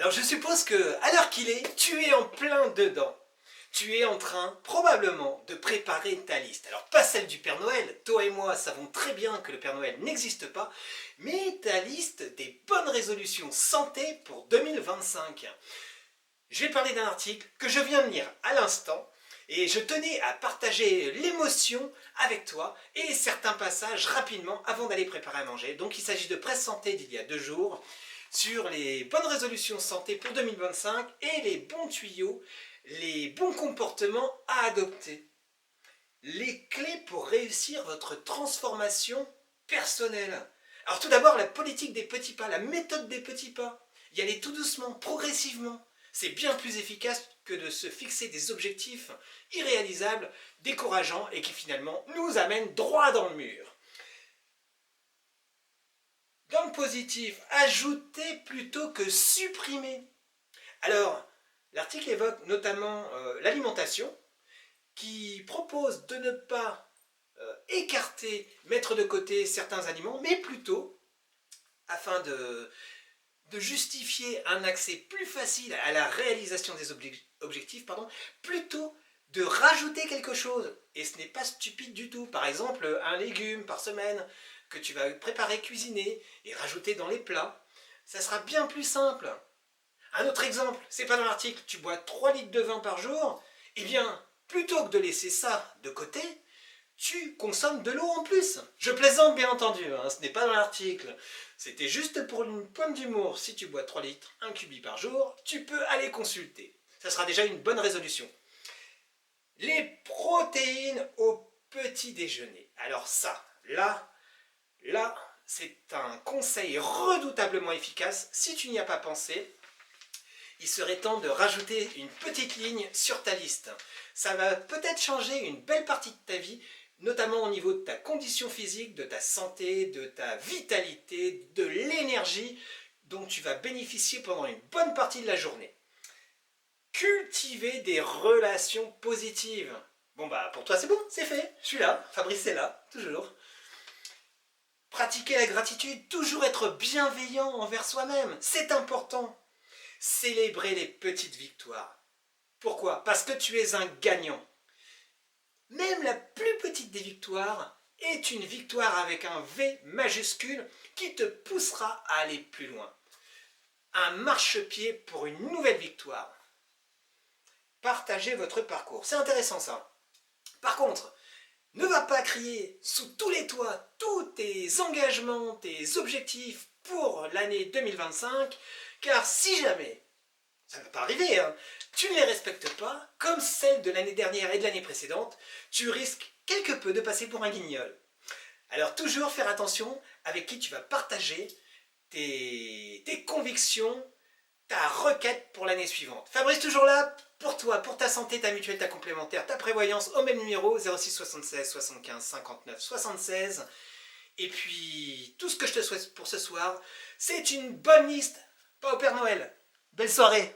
Alors je suppose que, à l'heure qu'il est, tu es en plein dedans. Tu es en train, probablement, de préparer ta liste. Alors pas celle du Père Noël, toi et moi savons très bien que le Père Noël n'existe pas, mais ta liste des bonnes résolutions santé pour 2025. Je vais parler d'un article que je viens de lire à l'instant, et je tenais à partager l'émotion avec toi et certains passages rapidement avant d'aller préparer à manger. Donc il s'agit de Presse Santé d'il y a 2 jours, sur les bonnes résolutions santé pour 2025 et les bons tuyaux, les bons comportements à adopter. Les clés pour réussir votre transformation personnelle. Alors tout d'abord, la politique des petits pas, la méthode des petits pas. Y aller tout doucement, progressivement. C'est bien plus efficace que de se fixer des objectifs irréalisables, décourageants et qui finalement nous amènent droit dans le mur. Dans le positif, ajouter plutôt que supprimer. Alors, l'article évoque notamment l'alimentation, qui propose de ne pas écarter, mettre de côté certains aliments, mais plutôt, afin de justifier un accès plus facile à la réalisation des objectifs, plutôt de rajouter quelque chose. Et ce n'est pas stupide du tout. Par exemple, un légume par semaine que tu vas préparer, cuisiner et rajouter dans les plats. Ça sera bien plus simple. Un autre exemple, c'est pas dans l'article, tu bois 3 litres de vin par jour, eh bien, plutôt que de laisser ça de côté, tu consommes de l'eau en plus. Je plaisante bien entendu, hein, ce n'est pas dans l'article. C'était juste pour une pointe d'humour. Si tu bois 3 litres, 1 cubi par jour, tu peux aller consulter. Ça sera déjà une bonne résolution. Les protéines au petit déjeuner. Alors ça, là, c'est un conseil redoutablement efficace. Si tu n'y as pas pensé, il serait temps de rajouter une petite ligne sur ta liste. Ça va peut-être changer une belle partie de ta vie, notamment au niveau de ta condition physique, de ta santé, de ta vitalité, de l'énergie dont tu vas bénéficier pendant une bonne partie de la journée. Cultiver des relations positives. Bon bah pour toi c'est bon, c'est fait, je suis là, Fabrice est là, toujours. Pratiquer la gratitude, toujours être bienveillant envers soi-même, c'est important. Célébrer les petites victoires. Pourquoi? Parce que tu es un gagnant. Même la plus petite des victoires est une victoire avec un V majuscule qui te poussera à aller plus loin. Un marchepied pour une nouvelle victoire. Partagez votre parcours. C'est intéressant ça. Par contre, ne va pas crier sous tous les toits tous tes engagements, tes objectifs pour l'année 2025, car si jamais, ça ne va pas arriver, hein, tu ne les respectes pas, comme celles de l'année dernière et de l'année précédente, tu risques quelque peu de passer pour un guignol. Alors toujours faire attention avec qui tu vas partager tes convictions, ta requête pour l'année suivante. Fabrice toujours là pour toi, pour ta santé, ta mutuelle, ta complémentaire, ta prévoyance, au même numéro 06 76 75 59 76. Et puis tout ce que je te souhaite pour ce soir, c'est une bonne liste, pas au Père Noël. Belle soirée.